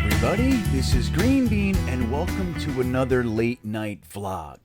everybody, this is GreenBean and welcome to another late night vlog.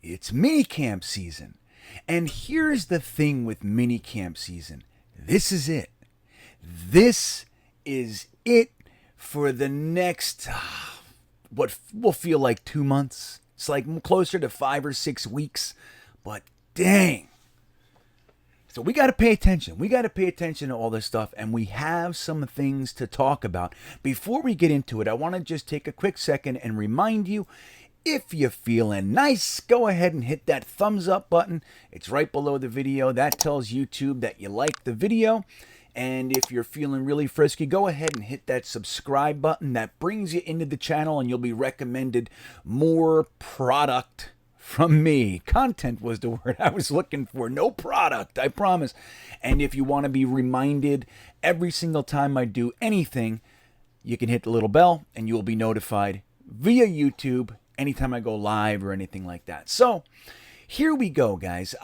It's minicamp season. And here's the thing with minicamp season. This is it. This is it for the next, what will feel like 2 months. It's like closer to 5 or 6 weeks. But dang. So we got to pay attention. We got to pay attention to all this stuff, and we have some things to talk about. Before we get into it, I want to just take a quick second and remind you, if you're feeling nice, go ahead and hit that thumbs up button. It's right below the video. That tells YouTube that you like the video. And if you're feeling really frisky, go ahead and hit that subscribe button. That brings you into the channel, and you'll be recommended more product from me. Content was the word I was looking for. No product, I promise. And if you want to be reminded every single time I do anything, you can hit the little bell and you will be notified via YouTube anytime I go live or anything like that. So here we go, guys.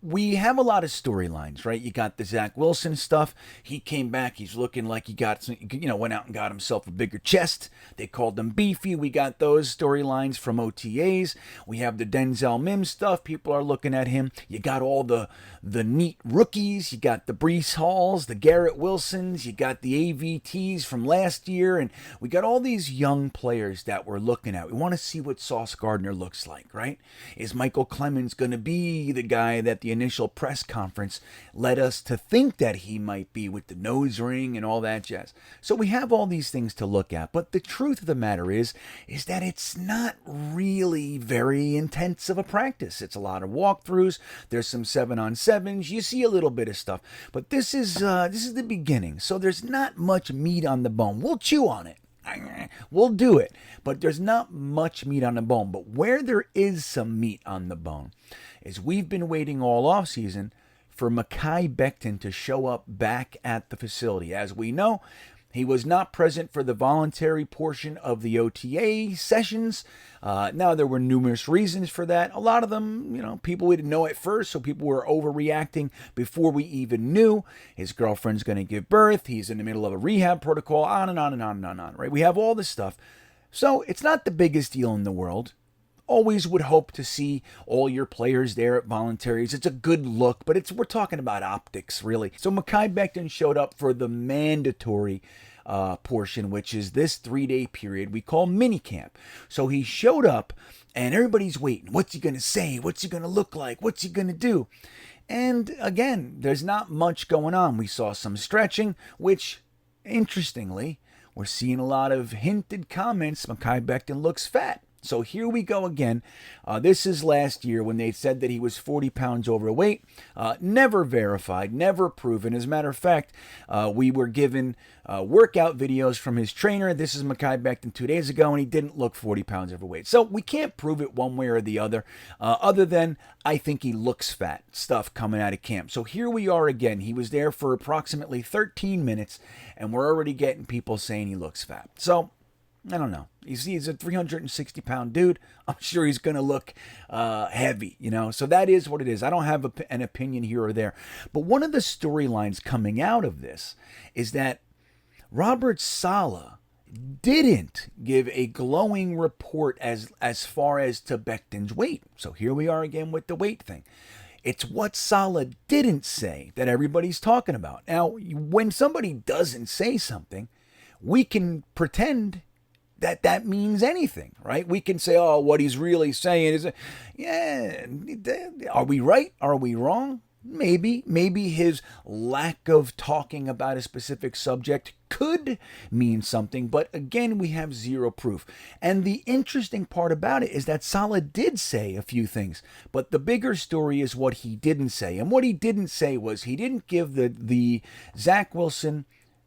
We have a lot of storylines, right? You got the Zach Wilson stuff. He came back. He's looking like he got some, went out and got himself a bigger chest. They called him beefy. We got those storylines from OTAs. We have the Denzel Mims stuff. People are looking at him. You got all the neat rookies. You got the Breece Halls, the Garrett Wilsons. You got the AVTs from last year. And we got all these young players that we're looking at. We want to see what Sauce Gardner looks like, right? Is Michael Clemens going to be the guy that the initial press conference led us to think that he might be, with the nose ring and all that jazz? So we have all these things to look at, but the truth of the matter is that it's not really very intense of a practice. It's a lot of walkthroughs. There's some 7-on-7s. You see a little bit of stuff, but this is the beginning. So there's not much meat on the bone. We'll chew on it. We'll do it, but there's not much meat on the bone. But where there is some meat on the bone is we've been waiting all off season for Mekhi Becton to show up back at the facility. As we know, he was not present for the voluntary portion of the OTA sessions. Now, there were numerous reasons for that. A lot of them, people we didn't know at first, so people were overreacting before we even knew. His girlfriend's going to give birth. He's in the middle of a rehab protocol, on and on and on and on and on, right? We have all this stuff. So it's not the biggest deal in the world. Always would hope to see all your players there at voluntaries. It's a good look, but we're talking about optics, really. So Mekhi Becton showed up for the mandatory portion, which is this 3-day period we call minicamp. So he showed up, and everybody's waiting. What's he going to say? What's he going to look like? What's he going to do? And again, there's not much going on. We saw some stretching, which, interestingly, we're seeing a lot of hinted comments. Mekhi Becton looks fat. So here we go again. This is last year when they said that he was 40 pounds overweight. Never verified, never proven. As a matter of fact, we were given workout videos from his trainer. This is Mekhi Becton 2 days ago, and he didn't look 40 pounds overweight. So we can't prove it one way or the other than I think he looks fat. Stuff coming out of camp. So here we are again. He was there for approximately 13 minutes, and we're already getting people saying he looks fat. So I don't know. He's a 360-pound dude. I'm sure he's going to look heavy, So that is what it is. I don't have an opinion here or there. But one of the storylines coming out of this is that Robert Saleh didn't give a glowing report as far as to Becton's weight. So here we are again with the weight thing. It's what Saleh didn't say that everybody's talking about. Now, when somebody doesn't say something, we can pretend that means anything, right? We can say, oh, what he's really saying is, are we right? Are we wrong? Maybe his lack of talking about a specific subject could mean something, but again, we have zero proof. And the interesting part about it is that Saleh did say a few things, but the bigger story is what he didn't say. And what he didn't say was he didn't give the Zach Wilson,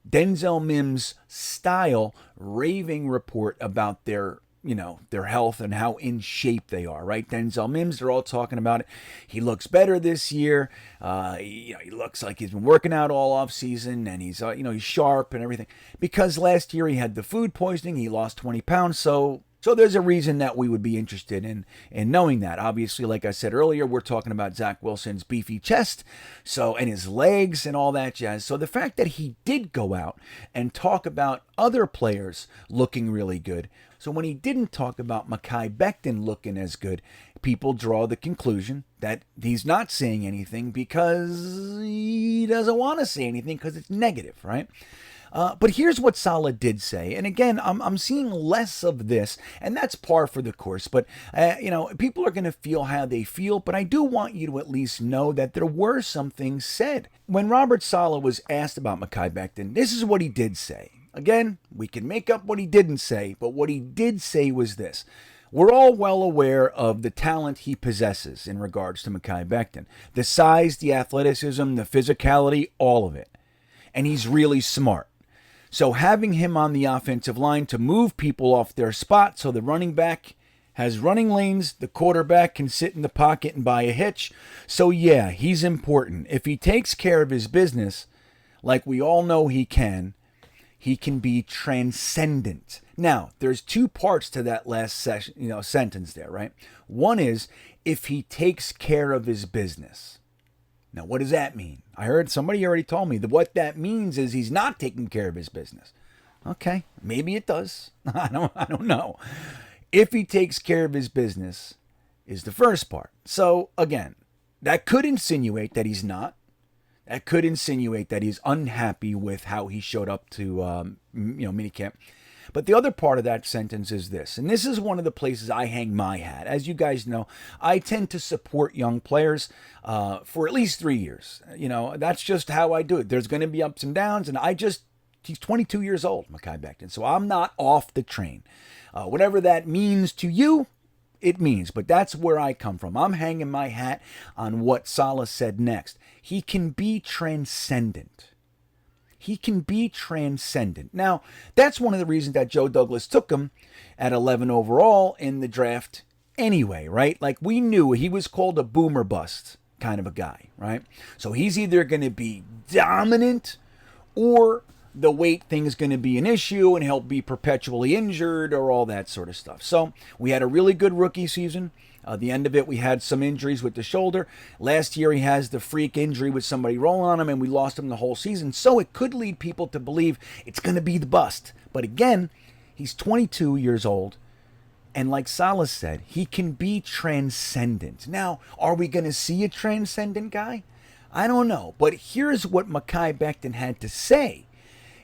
Denzel Mims style raving report about their health and how in shape they are, right? Denzel Mims, they're all talking about it. He looks better this year. He looks like he's been working out all off season, and he's he's sharp and everything. Because last year he had the food poisoning, he lost 20 pounds, so So there's a reason that we would be interested in knowing that. Obviously, like I said earlier, we're talking about Zach Wilson's beefy chest, and his legs and all that jazz. So the fact that he did go out and talk about other players looking really good. So when he didn't talk about Mekhi Becton looking as good, people draw the conclusion that he's not saying anything because he doesn't want to say anything because it's negative, right? But here's what Saleh did say. And again, I'm seeing less of this, and that's par for the course. But, people are going to feel how they feel. But I do want you to at least know that there were some things said. When Robert Saleh was asked about Mekhi Becton, this is what he did say. Again, we can make up what he didn't say, but what he did say was this. We're all well aware of the talent he possesses in regards to Mekhi Becton. The size, the athleticism, the physicality, all of it. And he's really smart. So having him on the offensive line to move people off their spot so the running back has running lanes, the quarterback can sit in the pocket and buy a hitch. So yeah, he's important. If he takes care of his business, like we all know he can be transcendent. Now, there's two parts to that last sentence there, right? One is if he takes care of his business. Now, what does that mean? I heard somebody already told me that what that means is he's not taking care of his business. Okay, maybe it does. I don't know. If he takes care of his business is the first part. So again, that could insinuate that he's not. That could insinuate that he's unhappy with how he showed up to minicamp. But the other part of that sentence is this, and this is one of the places I hang my hat. As you guys know, I tend to support young players for at least 3 years. That's just how I do it. There's going to be ups and downs, and he's 22 years old, Mekhi Becton, so I'm not off the train. Whatever that means to you, it means, but that's where I come from. I'm hanging my hat on what Saleh said next. He can be transcendent. He can be transcendent. Now, that's one of the reasons that Joe Douglas took him at 11 overall in the draft anyway, right? Like we knew he was called a boomer bust kind of a guy, right? So he's either going to be dominant or the weight thing is going to be an issue and he'll be perpetually injured or all that sort of stuff. So we had a really good rookie season. The end of it, we had some injuries with the shoulder. Last year, he has the freak injury with somebody rolling on him, and we lost him the whole season. So it could lead people to believe it's going to be the bust. But again, he's 22 years old. And like Saleh said, he can be transcendent. Now, are we going to see a transcendent guy? I don't know. But here's what Mekhi Becton had to say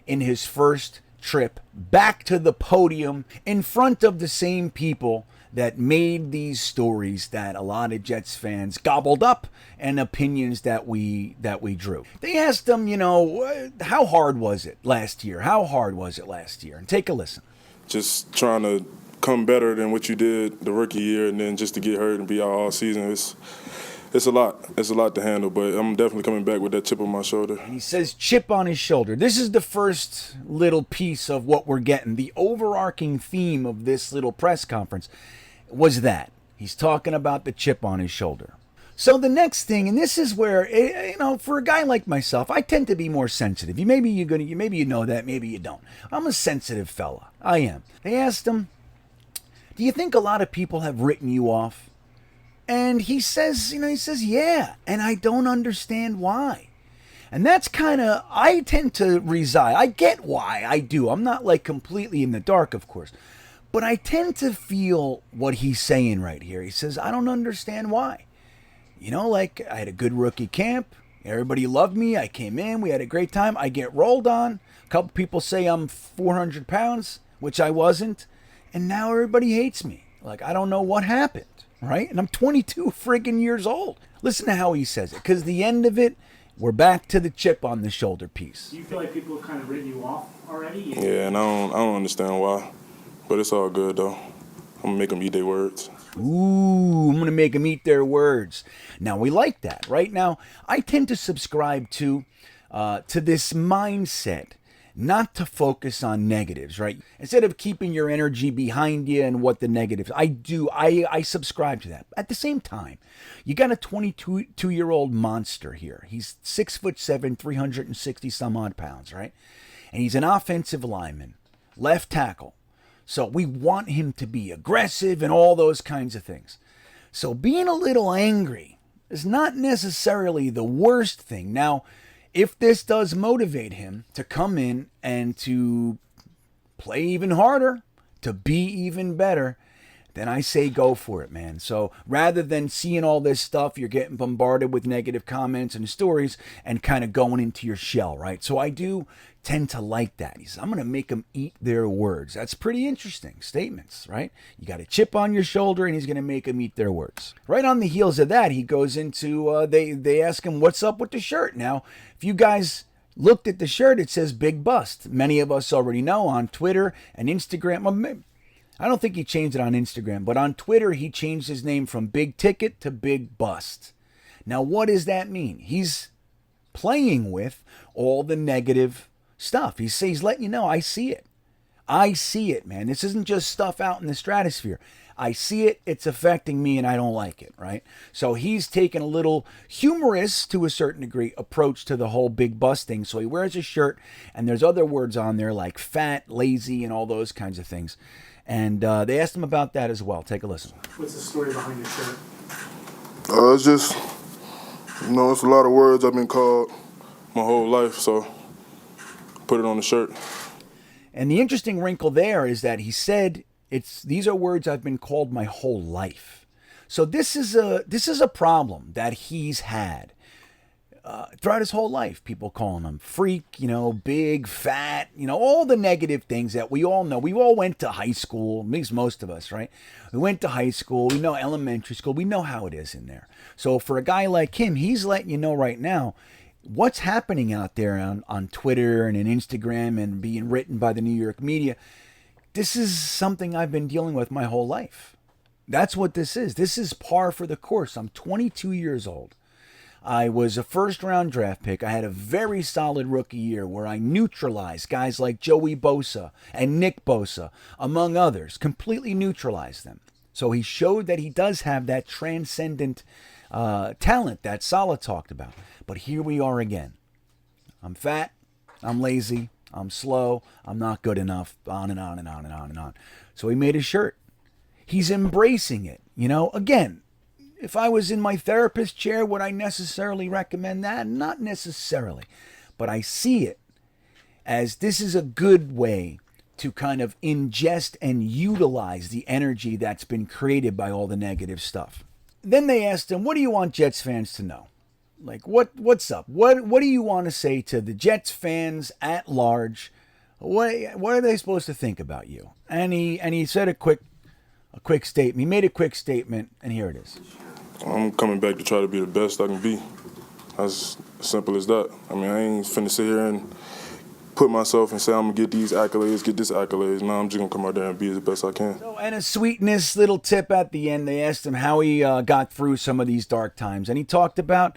in his first trip back to the podium in front of the same people that made these stories that a lot of Jets fans gobbled up and opinions that we drew. They asked him, how hard was it last year? How hard was it last year? And take a listen. Just trying to come better than what you did the rookie year, and then just to get hurt and be out all season, it's a lot. It's a lot to handle, but I'm definitely coming back with that chip on my shoulder. He says chip on his shoulder. This is the first little piece of what we're getting. The overarching theme of this little press conference was that he's talking about the chip on his shoulder. So the next thing, and this is where, for a guy like myself, I tend to be more sensitive. Maybe you know that, maybe you don't. I'm a sensitive fella. I am. They asked him, do you think a lot of people have written you off? And he says, yeah, and I don't understand why. And that's I tend to reside. I get why I do. I'm not like completely in the dark, of course. But I tend to feel what he's saying right here. He says, I don't understand why. I had a good rookie camp. Everybody loved me. I came in. We had a great time. I get rolled on. A couple people say I'm 400 pounds, which I wasn't. And now everybody hates me. I don't know what happened, right? And I'm 22 friggin' years old. Listen to how he says it. Because the end of it, we're back to the chip on the shoulder piece. Do you feel like people have kind of written you off already? Yeah, and I don't understand why. But it's all good, though. I'm going to make them eat their words. Ooh, I'm going to make them eat their words. Now, we like that. Right now, I tend to subscribe to this mindset, not to focus on negatives, right? Instead of keeping your energy behind you and what the negatives, I subscribe to that. At the same time, you got a 22-year-old monster here. He's 6'7", 360 some odd pounds, right? And he's an offensive lineman, left tackle. So we want him to be aggressive and all those kinds of things. So being a little angry is not necessarily the worst thing. Now, if this does motivate him to come in and to play even harder, to be even better, then I say go for it, man. So rather than seeing all this stuff, you're getting bombarded with negative comments and stories and kind of going into your shell, right? So I do tend to like that. He says, I'm going to make them eat their words. That's pretty interesting statements, right? You got a chip on your shoulder and he's going to make them eat their words. Right on the heels of that, he goes into, they ask him, what's up with the shirt? Now, if you guys looked at the shirt, it says Big Bust. Many of us already know on Twitter and Instagram. I don't think he changed it on Instagram, but on Twitter, he changed his name from Big Ticket to Big Bust. Now, what does that mean? He's playing with all the negative stuff. He's letting you know, I see it. I see it, man. This isn't just stuff out in the stratosphere. I see it, it's affecting me, and I don't like it, right? So he's taken a little humorous, to a certain degree, approach to the whole Big Bust thing. So he wears a shirt, and there's other words on there like fat, lazy, and all those kinds of things. And they asked him about that as well. Take a listen. What's the story behind your shirt? It's just, it's a lot of words I've been called my whole life, so put it on the shirt. And the interesting wrinkle there is that he said, these are words I've been called my whole life. So this is a problem that he's had throughout his whole life. People calling him freak, big, fat, all the negative things that we all know. We all went to high school, at least most of us, right? We went to high school, we know elementary school, we know how it is in there. So for a guy like him, he's letting you know right now what's happening out there on Twitter and in Instagram and being written by the New York media. This is something I've been dealing with my whole life. That's what this is. This is par for the course. I'm 22 years old. I was a first-round draft pick. I had a very solid rookie year where I neutralized guys like Joey Bosa and Nick Bosa, among others, completely neutralized them. So he showed that he does have that transcendent talent that Saleh talked about. But here we are again. I'm fat. I'm lazy. I'm slow. I'm not good enough. On and on and on and on and on. So he made a shirt. He's embracing it. Again, if I was in my therapist chair, would I necessarily recommend that? Not necessarily. But I see it as this is a good way to kind of ingest and utilize the energy that's been created by all the negative stuff. Then they asked him, what do you want Jets fans to know? Like, what's up? What do you want to say to the Jets fans at large? What are they supposed to think about you? And he said a quick statement. He made a quick statement, and here it is. I'm coming back to try to be the best I can be. As simple as that. I ain't finna sit here and put myself and say I'm going to get these accolades, get this accolades. No, I'm just going to come out there and be the best I can. So, and a sweetness little tip at the end. They asked him how he got through some of these dark times. And he talked about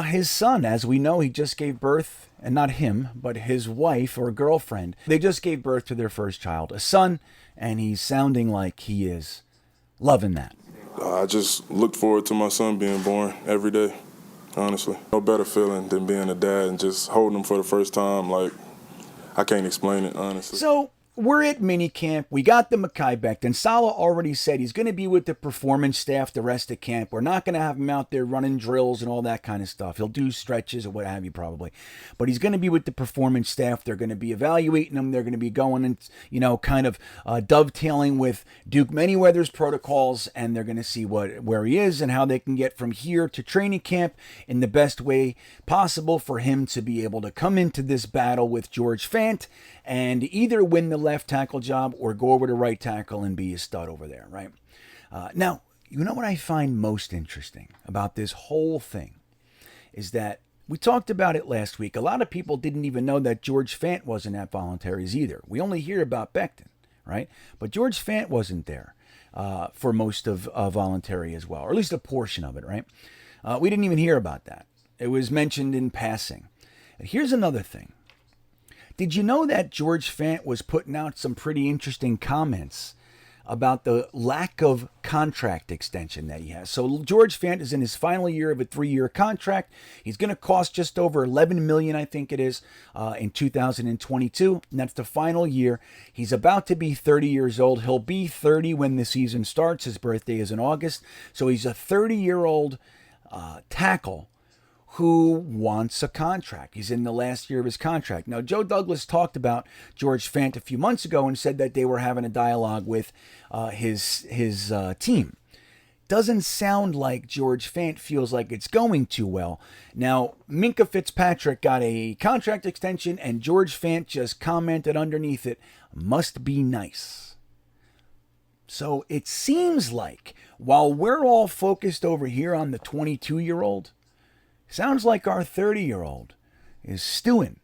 his son. As we know, he just gave birth, and not him, but his wife or girlfriend. They just gave birth to their first child, a son, and he's sounding like he is loving that. I just look forward to my son being born every day, honestly. No better feeling than being a dad and just holding him for the first time. Like, I can't explain it, honestly. So we're at minicamp. We got the Mekhi Becton. Saleh already said he's going to be with the performance staff the rest of camp. We're not going to have him out there running drills and all that kind of stuff. He'll do stretches or what have you probably. But he's going to be with the performance staff. They're going to be evaluating him. They're going to be going and, kind of dovetailing with Duke Manyweather's protocols. And they're going to see where he is and how they can get from here to training camp in the best way possible for him to be able to come into this battle with George Fant and either win the left tackle job or go over to right tackle and be a stud over there, right? Now, you know what I find most interesting about this whole thing is that we talked about it last week. A lot of people didn't even know that George Fant wasn't at voluntaries either. We only hear about Becton, right? But George Fant wasn't there for most of voluntary as well, or at least a portion of it, right? We didn't even hear about that. It was mentioned in passing. And here's another thing. Did you know that George Fant was putting out some pretty interesting comments about the lack of contract extension that he has. So George Fant is in his final year of a 3-year contract. He's going to cost just over $11 million, I think it is, in 2022. And that's the final year. He's about to be 30 years old. He'll be 30 when the season starts. His birthday is in August. So he's a 30-year-old tackle who wants a contract. He's in the last year of his contract. Now, Joe Douglas talked about George Fant a few months ago and said that they were having a dialogue with his team. Doesn't sound like George Fant feels like it's going too well. Now, Minkah Fitzpatrick got a contract extension, and George Fant just commented underneath it, "Must be nice." So it seems like while we're all focused over here on the 22-year-old, sounds like our 30-year-old is stewing,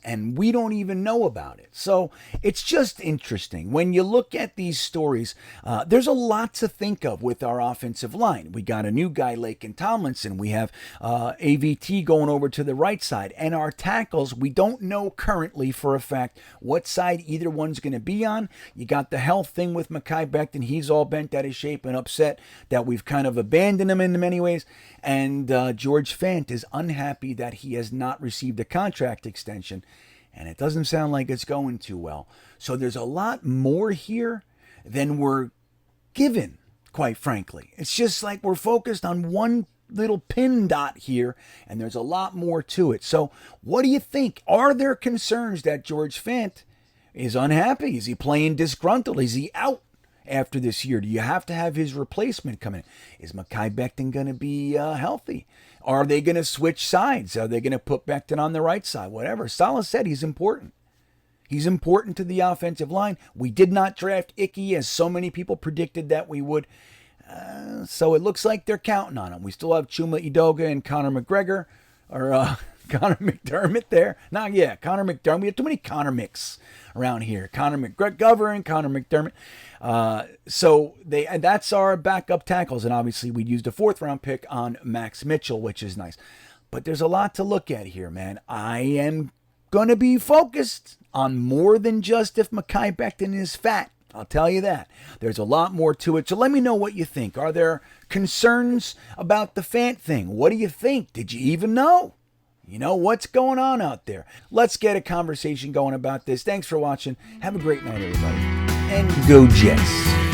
and we don't even know about it. So it's just interesting. When you look at these stories, there's a lot to think of with our offensive line. We got a new guy, Laken Tomlinson. We have AVT going over to the right side. And our tackles, we don't know currently for a fact what side either one's going to be on. You got the health thing with Mekhi Becton. He's all bent out of shape and upset that we've kind of abandoned him in many ways. And George Fant is unhappy that he has not received a contract extension. And it doesn't sound like it's going too well. So there's a lot more here than we're given, quite frankly. It's just like we're focused on one little pin dot here, and there's a lot more to it. So what do you think? Are there concerns that George Fant is unhappy? Is he playing disgruntled? Is he out after this year? Do you have to have his replacement come in? Is Mekhi Becton going to be healthy? Are they going to switch sides? Are they going to put Becton on the right side? Whatever. Saleh said he's important. He's important to the offensive line. We did not draft Icky as so many people predicted that we would. So it looks like they're counting on him. We still have Chuma Edoga and Conor McGregor, or Conor McDermott there. Conor McDermott. We have too many Conor Micks around here. Conor McGregor and Conor McDermott. So that's our backup tackles. And obviously we used a 4th-round pick on Max Mitchell, which is nice. But there's a lot to look at here, man. I am going to be focused on more than just if Mekhi Becton is fat. I'll tell you that. There's a lot more to it. So let me know what you think. Are there concerns about the Fant thing? What do you think? Did you even know? You know, what's going on out there? Let's get a conversation going about this. Thanks for watching. Have a great night, everybody. And go Jets.